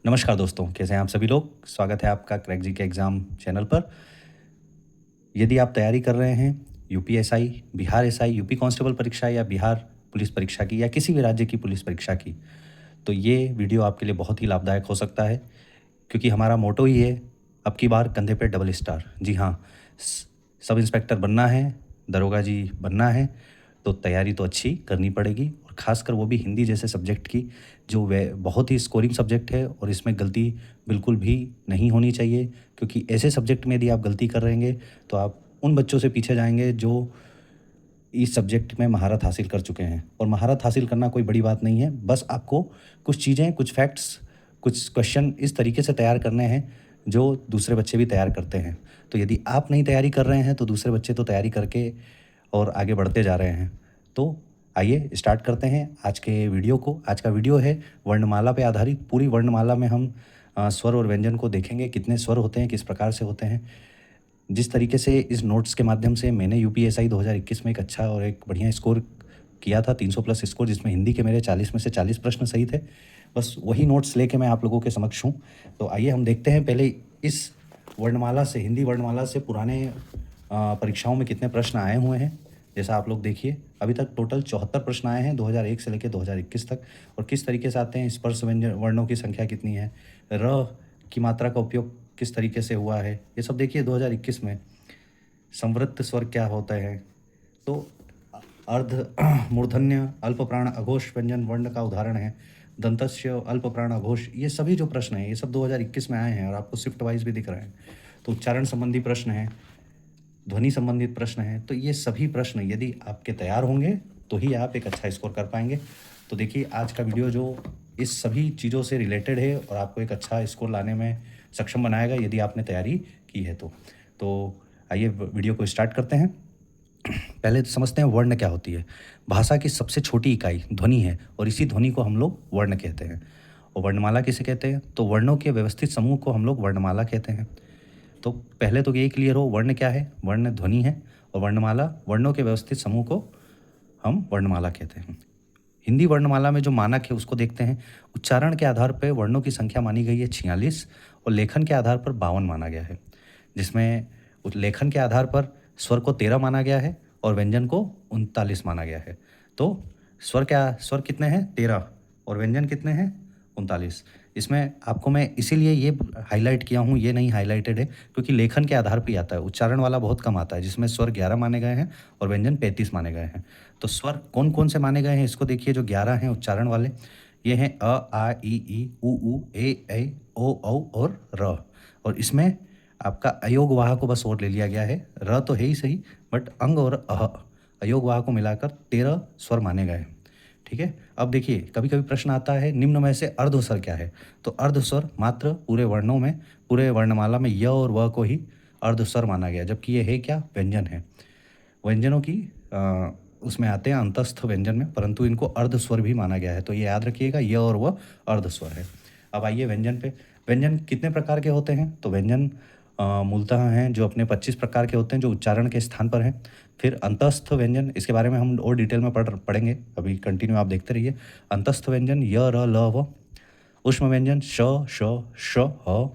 नमस्कार दोस्तों, कैसे हैं आप सभी लोग? स्वागत है आपका क्रैक जी के एग्ज़ाम चैनल पर। यदि आप तैयारी कर रहे हैं UPSI, Bihar SI, UP constable परीक्षा या बिहार पुलिस परीक्षा की या किसी भी राज्य की पुलिस परीक्षा की, तो ये वीडियो आपके लिए बहुत ही लाभदायक हो सकता है, क्योंकि हमारा मोटो ही है, अब की बार कंधे पे डबल स्टार। जी हाँ, सब इंस्पेक्टर बनना है, दरोगा जी बनना है, तो तैयारी तो अच्छी करनी पड़ेगी, और ख़ासकर वो भी हिंदी जैसे सब्जेक्ट की, जो वे बहुत ही स्कोरिंग सब्जेक्ट है और इसमें गलती बिल्कुल भी नहीं होनी चाहिए, क्योंकि ऐसे सब्जेक्ट में यदि आप गलती कर रहेंगे तो आप उन बच्चों से पीछे जाएंगे जो इस सब्जेक्ट में महारत हासिल कर चुके हैं। और महारत हासिल करना कोई बड़ी बात नहीं है, बस आपको कुछ चीज़ें, कुछ फैक्ट्स, कुछ क्वेश्चन इस तरीके से तैयार करने हैं जो दूसरे बच्चे भी तैयार करते हैं। तो यदि आप नहीं तैयारी कर रहे हैं तो दूसरे बच्चे तो तैयारी करके और आगे बढ़ते जा रहे हैं। तो आइए स्टार्ट करते हैं आज के वीडियो को। आज का वीडियो है वर्णमाला पे आधारित। पूरी वर्णमाला में हम स्वर और व्यंजन को देखेंगे, कितने स्वर होते हैं, किस प्रकार से होते हैं। जिस तरीके से इस नोट्स के माध्यम से मैंने यूपीएसआई 2021 में एक अच्छा और एक बढ़िया स्कोर किया था, 300 प्लस स्कोर, जिसमें हिंदी के मेरे 40 में से 40 प्रश्न सही थे। बस वही नोट्स लेके मैं आप लोगों के समक्ष हूँ। तो आइए हम देखते हैं पहले इस वर्णमाला से, हिंदी वर्णमाला से पुराने परीक्षाओं में कितने प्रश्न आए हुए हैं। जैसा आप लोग देखिए, अभी तक टोटल 74 प्रश्न आए हैं 2001 से लेकर 2021 तक। और किस तरीके से आते हैं, स्पर्श व्यंजन वर्णों की संख्या कितनी है, र की मात्रा का उपयोग किस तरीके से हुआ है, ये सब देखिए 2021 में। संवृत्त स्वर क्या होता है, तो अर्ध मूर्धन्य अल्प प्राण अघोष व्यंजन वर्ण का उदाहरण है। दंतस्य अल्प प्राण अघोष, ये सभी जो प्रश्न हैं ये सब 2021 में आए हैं और आपको शिफ्ट वाइज भी दिख रहे हैं। तो उच्चारण संबंधी प्रश्न हैं, ध्वनि संबंधित प्रश्न हैं। तो ये सभी प्रश्न यदि आपके तैयार होंगे तो ही आप एक अच्छा स्कोर कर पाएंगे। तो देखिए आज का वीडियो जो इस सभी चीज़ों से रिलेटेड है और आपको एक अच्छा स्कोर लाने में सक्षम बनाएगा यदि आपने तैयारी की है तो आइए वीडियो को स्टार्ट करते हैं। पहले तो समझते हैं वर्ण क्या होती है। भाषा की सबसे छोटी इकाई ध्वनि है और इसी ध्वनि को हम लोग वर्ण कहते हैं। और वर्णमाला किसे कहते हैं, तो वर्णों के व्यवस्थित समूह को हम लोग वर्णमाला कहते हैं। तो पहले तो यही क्लियर हो, वर्ण क्या है, वर्ण ध्वनि है, और वर्णमाला वर्णों के व्यवस्थित समूह को हम वर्णमाला कहते हैं। हिंदी वर्णमाला में जो मानक है उसको देखते हैं। उच्चारण के आधार पर वर्णों की संख्या मानी गई है 46 और लेखन के आधार पर 52 माना गया है, जिसमें लेखन के आधार पर स्वर को 13 माना गया है और व्यंजन को 39 माना गया है। तो स्वर कितने हैं, 13, और व्यंजन कितने हैं, 39। इसमें आपको मैं इसीलिए ये हाईलाइट किया हूँ, ये नहीं हाईलाइटेड है क्योंकि लेखन के आधार पर ही आता है। उच्चारण वाला बहुत कम आता है जिसमें स्वर 11 माने गए हैं और व्यंजन 35 माने गए हैं। तो स्वर कौन कौन से माने गए हैं इसको देखिए। जो 11 हैं उच्चारण वाले, ये हैं अ, आ, ई, उ, ऐ, ओ, औ और र। और इसमें आपका अयोग वाह को बस और ले लिया गया है, र तो है ही सही, बट अंग और अह, अयोग वाह को मिलाकर 13 स्वर माने गए हैं। ठीक है। अब देखिए कभी कभी प्रश्न आता है निम्न में से अर्ध स्वर क्या है, तो अर्ध स्वर मात्र पूरे वर्णों में, पूरे वर्णमाला में य और व को ही अर्ध स्वर माना गया, जबकि ये है क्या, व्यंजन है। व्यंजनों की उसमें आते हैं अंतस्थ व्यंजन में, परंतु इनको अर्ध स्वर भी माना गया है। तो ये याद रखिएगा, य और व अर्ध स्वर है। अब आइए व्यंजन पे। व्यंजन कितने प्रकार के होते हैं, तो व्यंजन मूलतः हैं जो अपने 25 प्रकार के होते हैं जो उच्चारण के स्थान पर हैं। फिर अंतस्थ व्यंजन, इसके बारे में हम और डिटेल में पढ़ेंगे, अभी कंटिन्यू आप देखते रहिए। अंतस्थ व्यंजन य र ल व। ऊष्म व्यंजन श श श ह।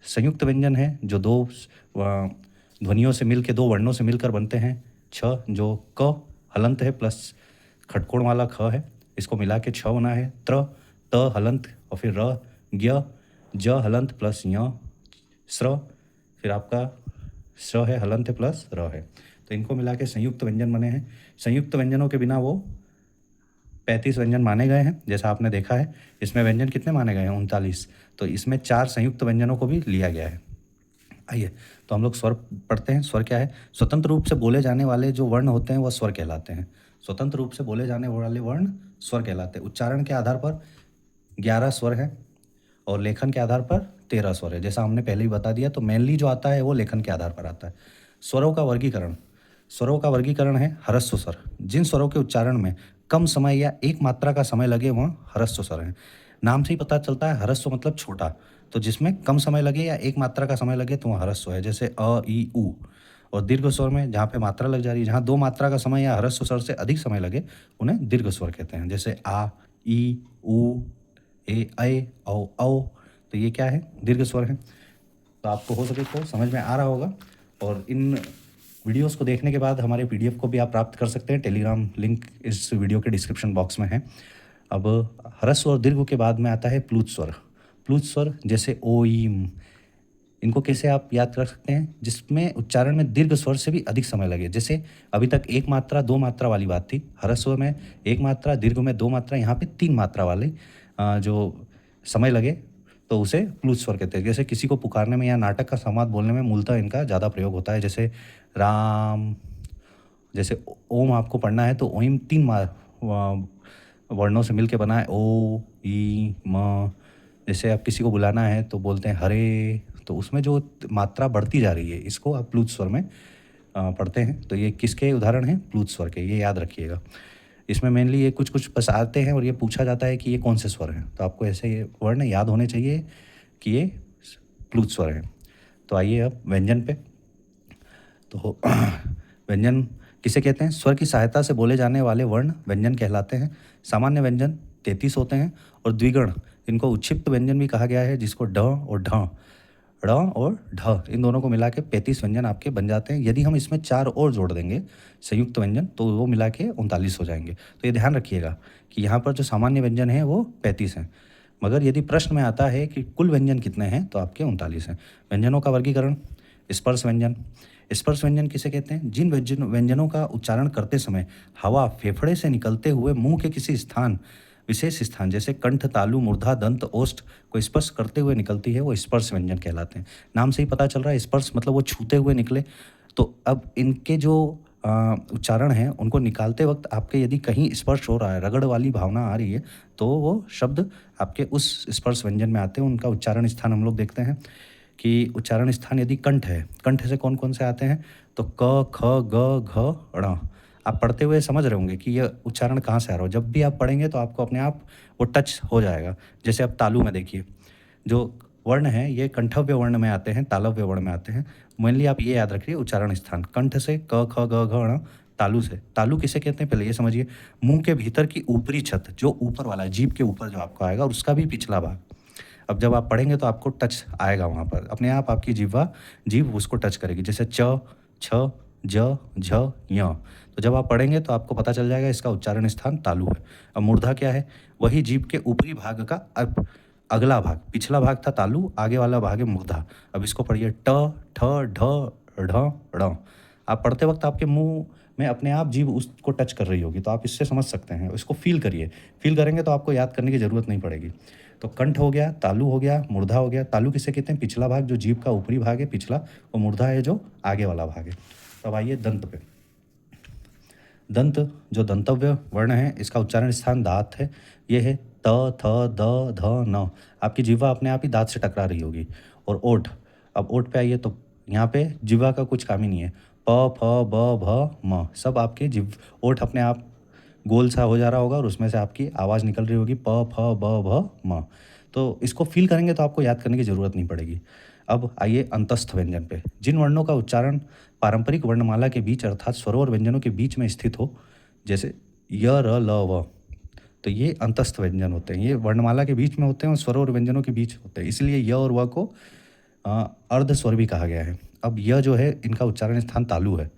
संयुक्त व्यंजन है जो दो ध्वनियों से मिल के, दो वर्णों से मिलकर बनते हैं। छ जो क हलंत है प्लस खटकोण वाला ख है, इसको मिला के छ बना है। त्र त हलंत और फिर र ज्ञ ज हलंत प्लस य स्र, फिर आपका स है हलंत है प्लस र है। तो इनको मिला के संयुक्त व्यंजन बने हैं। संयुक्त व्यंजनों के बिना वो 35 व्यंजन माने गए हैं जैसा आपने देखा है। इसमें व्यंजन कितने माने गए हैं, 39। तो इसमें 4 संयुक्त व्यंजनों को भी लिया गया है। आइए तो हम लोग स्वर पढ़ते हैं। स्वर क्या है, स्वतंत्र रूप से बोले जाने वाले जो वर्ण होते हैं वह स्वर कहलाते हैं। स्वतंत्र रूप से बोले जाने वाले वर्ण स्वर कहलाते हैं। उच्चारण के आधार पर 11 स्वर हैं और लेखन के आधार पर 13 स्वर है, जैसा हमने पहले ही बता दिया। तो मेनली जो आता है वो लेखन के आधार पर आता है। स्वरों का वर्गीकरण, स्वरों का वर्गीकरण है ह्रस्व स्वर। जिन स्वरों के उच्चारण में कम समय या एक मात्रा का समय लगे वह ह्रस्व स्वर हैं। नाम से ही पता चलता है ह्रस्व मतलब छोटा, तो जिसमें कम समय लगे या एक मात्रा का समय लगे तो वह ह्रस्व है, जैसे अ ई उ। और दीर्घ स्वर में जहाँ पे मात्रा लग जा रही है, जहाँ दो मात्रा का समय या ह्रस्व स्वर से अधिक समय लगे उन्हें दीर्घ स्वर कहते हैं, जैसे आ, ई, उ, ए, ऐ, औ, औ। तो ये क्या है? दीर्घ स्वर है। तो आपको हो सके तो समझ में आ रहा होगा। और इन वीडियोस को देखने के बाद हमारे पीडीएफ को भी आप प्राप्त कर सकते हैं। टेलीग्राम लिंक इस वीडियो के डिस्क्रिप्शन बॉक्स में है। अब ह्रस्व और दीर्घ के बाद में आता है प्लूत स्वर। प्लूत स्वर जैसे ओ, ई, म, इनको कैसे आप याद कर सकते हैं? जिसमें उच्चारण में दीर्घ स्वर से भी अधिक समय लगे। जैसे अभी तक एक मात्रा दो मात्रा वाली बात थी, ह्रस्व में एक मात्रा, दीर्घ में दो मात्रा, यहाँ पे तीन मात्रा वाले जो समय लगे तो उसे प्लूत स्वर कहते हैं। जैसे किसी को पुकारने में या नाटक का संवाद बोलने में मूलतः इनका ज़्यादा प्रयोग होता है। जैसे राम, जैसे ओम आपको पढ़ना है तो ओम तीन वर्णों से मिलके बना है, ओ, ई, म। जैसे आप किसी को बुलाना है तो बोलते हैं हरे, तो उसमें जो मात्रा बढ़ती जा रही है इसको आप प्लूत स्वर में पढ़ते हैं। तो ये किसके उदाहरण हैं? प्लूत स्वर के, ये याद रखिएगा। इसमें मेनली ये कुछ कुछ बस आते हैं और ये पूछा जाता है कि ये कौन से स्वर हैं, तो आपको ऐसे ये वर्ण याद होने चाहिए कि ये प्लूत स्वर हैं। तो आइए अब व्यंजन पे। तो व्यंजन किसे कहते हैं? स्वर की सहायता से बोले जाने वाले वर्ण व्यंजन कहलाते हैं। सामान्य व्यंजन 33 होते हैं और द्विगुण, इनको उक्षिप्त व्यंजन भी कहा गया है, जिसको ड और ढ, ड़ और ढ, इन दोनों को मिला के 35 व्यंजन आपके बन जाते हैं। यदि हम इसमें 4 और जोड़ देंगे संयुक्त व्यंजन तो वो मिला के 39 हो जाएंगे। तो ये ध्यान रखिएगा कि यहाँ पर जो सामान्य व्यंजन है वो 35 हैं, मगर यदि प्रश्न में आता है कि कुल व्यंजन कितने हैं तो आपके 39 हैं। व्यंजनों का वर्गीकरण। स्पर्श व्यंजन। स्पर्श व्यंजन किसे कहते हैं? जिन व्यंजनों का उच्चारण करते समय हवा फेफड़े से निकलते हुए मुंह के किसी स्थान, विशेष स्थान जैसे कंठ, तालु, मूर्धा, दंत, ओष्ठ को स्पर्श करते हुए निकलती है, वो स्पर्श व्यंजन कहलाते हैं। नाम से ही पता चल रहा है स्पर्श मतलब वो छूते हुए निकले। तो अब इनके जो उच्चारण हैं उनको निकालते वक्त आपके यदि कहीं स्पर्श हो रहा है, रगड़ वाली भावना आ रही है, तो वो शब्द आपके उस स्पर्श व्यंजन में आते हैं। उनका उच्चारण स्थान हम लोग देखते हैं कि उच्चारण स्थान यदि कंठ है, कंठ से कौन कौन से आते हैं? तो क, ख, ग, घ, ण। आप पढ़ते हुए समझ रहे होंगे कि यह उच्चारण कहाँ से आ रहा हो। जब भी आप पढ़ेंगे तो आपको अपने आप वो टच हो जाएगा। जैसे अब तालु में देखिए, जो वर्ण हैं ये कंठव्य वर्ण में आते हैं, तालव्य वर्ण में आते हैं। मेनली आप ये याद रखिए उच्चारण स्थान कंठ से, क, ख, ग, घ, ण। तालु से, तालु किसे कहते हैं पहले ये समझिए। मुंह के भीतर की ऊपरी छत, जो ऊपर वाला जीभ के ऊपर जो आपको आएगा, उसका भी पिछला भाग। अब जब आप पढ़ेंगे तो आपको टच आएगा वहाँ पर, अपने आप आपकी जीभ उसको टच करेगी। जैसे च, छ, ज, झ, य। तो जब आप पढ़ेंगे तो आपको पता चल जाएगा इसका उच्चारण स्थान तालु है। अब मूर्धा क्या है? वही जीभ के ऊपरी भाग का अगला भाग। पिछला भाग था तालु, आगे वाला भाग है मूर्धा। अब इसको पढ़िए ट, ठ, ढ, ढ, ड़। आप पढ़ते वक्त आपके मुंह में अपने आप जीभ उसको टच कर रही होगी, तो आप इससे समझ सकते हैं। इसको फील करिए, फील करेंगे तो आपको याद करने की ज़रूरत नहीं पड़ेगी। तो कंठ हो गया, तालु हो गया, मूर्धा हो गया। तालु किसे कहते हैं? पिछला भाग, जो जीभ का ऊपरी भाग है पिछला, और मूर्धा है जो आगे वाला भाग है। तो अब आइए दंत पे। दंत जो दंतव्य वर्ण है, इसका उच्चारण स्थान दांत है। ये है त, थ, द, ध, न। आपकी जीवा अपने आप ही दांत से टकरा रही होगी। और ओठ, अब ओठ पे आइए तो यहाँ पे जीवा का कुछ काम ही नहीं है। प, फ, ब, भ, म, सब आपके ओठ अपने आप गोल सा हो जा रहा होगा और उसमें से आपकी आवाज़ निकल रही होगी प, फ, ब, भ, म। तो इसको फील करेंगे तो आपको याद करने की ज़रूरत नहीं पड़ेगी। अब आइए अंतस्थ व्यंजन पे। जिन वर्णों का उच्चारण पारंपरिक वर्णमाला के बीच अर्थात स्वरों और व्यंजनों के बीच में स्थित हो, जैसे य, र, ल, व, तो ये अंतस्थ व्यंजन होते हैं। ये वर्णमाला के बीच में होते हैं और स्वरों और व्यंजनों के बीच होते हैं, इसलिए य और व को अर्ध स्वर भी कहा गया है। अब य जो है, इनका उच्चारण स्थान तालु है।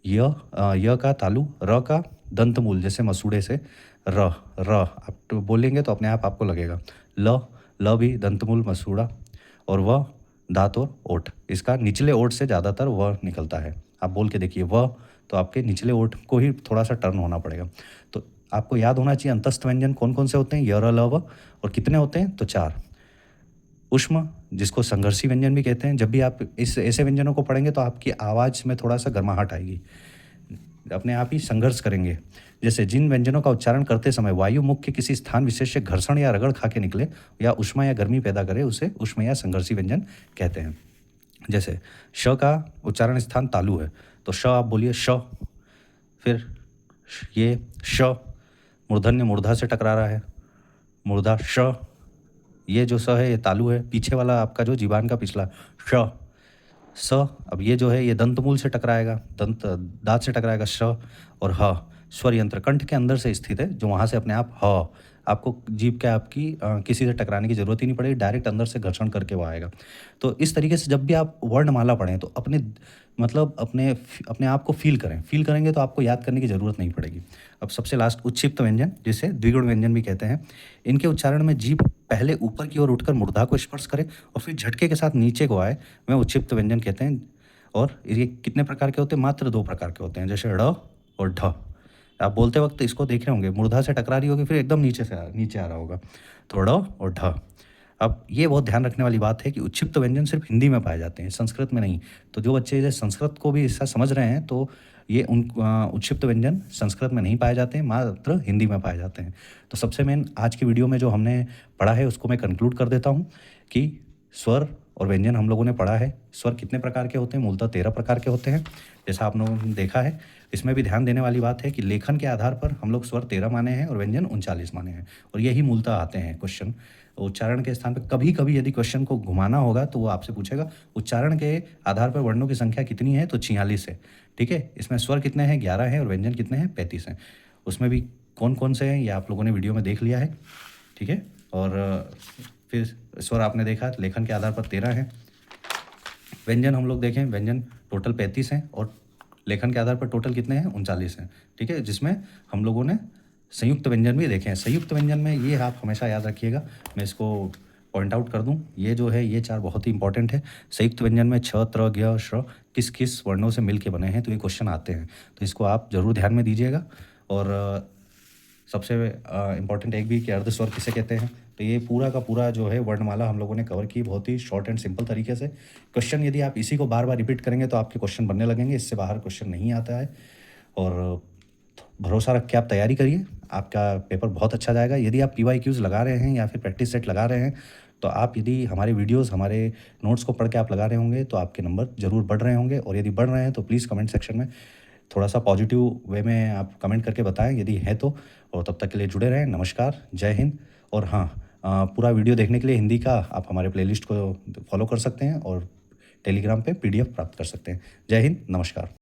य का तालु, र का दंतमूल जैसे मसूड़े से र, आप तो बोलेंगे तो अपने आप आपको लगेगा। ल भी दंतमूल मसूड़ा, और व दांत और ओठ, इसका निचले ओठ से ज़्यादातर व निकलता है। आप बोल के देखिए व, तो आपके निचले ओठ को ही थोड़ा सा टर्न होना पड़ेगा। तो आपको याद होना चाहिए अंतस्थ व्यंजन कौन कौन से होते हैं, य, र, ल, व, और कितने होते हैं? तो 4। ऊष्म, जिसको संघर्षी व्यंजन भी कहते हैं। जब भी आप इस ऐसे व्यंजनों को पढ़ेंगे तो आपकी आवाज़ में थोड़ा सा गर्माहट आएगी, अपने आप ही संघर्ष करेंगे। जैसे जिन व्यंजनों का उच्चारण करते समय वायु मुख के किसी स्थान विशेष से घर्षण या रगड़ खा के निकले या उष्मा या गर्मी पैदा करे, उसे उष्म या संघर्षी व्यंजन कहते हैं। जैसे श का उच्चारण स्थान तालु है, तो श आप बोलिए श। फिर ये श, मूर्धन्य मूर्धा से टकरा रहा है, मूर्धा श। ये जो स है ये तालु है, पीछे वाला आपका जो जीवान का पिछला श, स। अब ये जो है ये दंतमूल से टकराएगा, दांत से टकराएगा श। और ह, स्वर यंत्र कंठ के अंदर से स्थित है, जो वहाँ से अपने आप ह आपको जीभ के आपकी किसी से टकराने की ज़रूरत ही नहीं पड़ेगी, डायरेक्ट अंदर से घर्षण करके वो आएगा। तो इस तरीके से जब भी आप वर्णमाला पढ़ें तो मतलब अपने आप को फ़ील करेंगे तो आपको याद करने की ज़रूरत नहीं पड़ेगी। अब सबसे लास्ट उच्छिप्त व्यंजन, जिसे द्विगुण व्यंजन भी कहते हैं। इनके उच्चारण में जीभ पहले ऊपर की ओर उठकर मूर्धा को स्पर्श करे और फिर झटके के साथ नीचे को आए, वह उच्छिप्त व्यंजन कहते हैं। और ये कितने प्रकार के होते हैं? मात्र 2 प्रकार के होते हैं, जैसे ड़ और ढ। आप बोलते वक़्त इसको देख रहे होंगे, मूर्धा से टकरा रही होगी, फिर एकदम नीचे आ रहा होगा। तो ड़ और ढ। अब ये बहुत ध्यान रखने वाली बात है कि उच्छिप्त व्यंजन सिर्फ़ हिंदी में पाए जाते हैं, संस्कृत में नहीं। तो जो बच्चे ये संस्कृत को भी ऐसा समझ रहे हैं, तो ये उच्छिप्त व्यंजन संस्कृत में नहीं पाए जाते हैं, मात्र हिंदी में पाए जाते हैं। तो सबसे मेन आज की वीडियो में जो हमने पढ़ा है, उसको मैं कंक्लूड कर देता हूँ कि स्वर और व्यंजन हम लोगों ने पढ़ा है। स्वर कितने प्रकार के होते हैं? मूलतः 13 प्रकार के होते हैं, जैसा आप लोगों ने देखा है। इसमें भी ध्यान देने वाली बात है कि लेखन के आधार पर हम लोग स्वर 13 माने हैं और व्यंजन 39 माने हैं, और यही मूलतः आते हैं क्वेश्चन। उच्चारण के स्थान पर कभी-कभी यदि क्वेश्चन को घुमाना होगा तो वो आपसे पूछेगा उच्चारण के आधार पर वर्णों की संख्या कितनी है, तो 46 है। ठीक है? इसमें स्वर कितने हैं? 11 हैं, और व्यंजन कितने हैं? 35 हैं। उसमें भी कौन-कौन से हैं, ये आप लोगों ने वीडियो में देख लिया है। ठीक है? और फिर स्वर आपने देखा, लेखन के आधार पर 13 हैं। व्यंजन हम लोग देखें, व्यंजन टोटल 35 हैं, और लेखन के आधार पर टोटल कितने हैं? 39 हैं। ठीक है? जिसमें हम लोगों ने संयुक्त व्यंजन भी देखे हैं। संयुक्त व्यंजन में ये आप हमेशा याद रखिएगा, मैं इसको पॉइंट आउट कर दूं, ये जो है ये 4 बहुत ही इंपॉर्टेंट है। संयुक्त व्यंजन में छ, त्र, ज्ञ, श्र किस किस वर्णों से मिल के बने हैं, तो ये क्वेश्चन आते हैं, तो इसको आप ज़रूर ध्यान में दीजिएगा। और सबसे इम्पॉर्टेंट एक भी कि अर्धस्वर किसे कहते हैं। तो ये पूरा का पूरा जो है वर्णमाला हम लोगों ने कवर की, बहुत ही शॉर्ट एंड सिंपल तरीके से। क्वेश्चन यदि आप इसी को बार बार रिपीट करेंगे तो आपके क्वेश्चन बनने लगेंगे, इससे बाहर क्वेश्चन नहीं आता है। और भरोसा रख के आप तैयारी करिए, आपका पेपर बहुत अच्छा जाएगा। यदि आप PYQs लगा रहे हैं या फिर प्रैक्टिस सेट लगा रहे हैं, तो आप यदि हमारे वीडियोस, हमारे नोट्स को पढ़ के आप लगा रहे होंगे, तो आपके नंबर ज़रूर बढ़ रहे होंगे। और यदि बढ़ रहे हैं तो प्लीज़ कमेंट सेक्शन में थोड़ा सा पॉजिटिव वे में आप कमेंट करके बताएं यदि है तो। और तब तक के लिए जुड़े रहें। नमस्कार, जय हिंद। और हाँ, पूरा वीडियो देखने के लिए हिंदी का आप हमारे प्लेलिस्ट को फॉलो कर सकते हैं और टेलीग्राम पे PDF प्राप्त कर सकते हैं। जय हिंद, नमस्कार।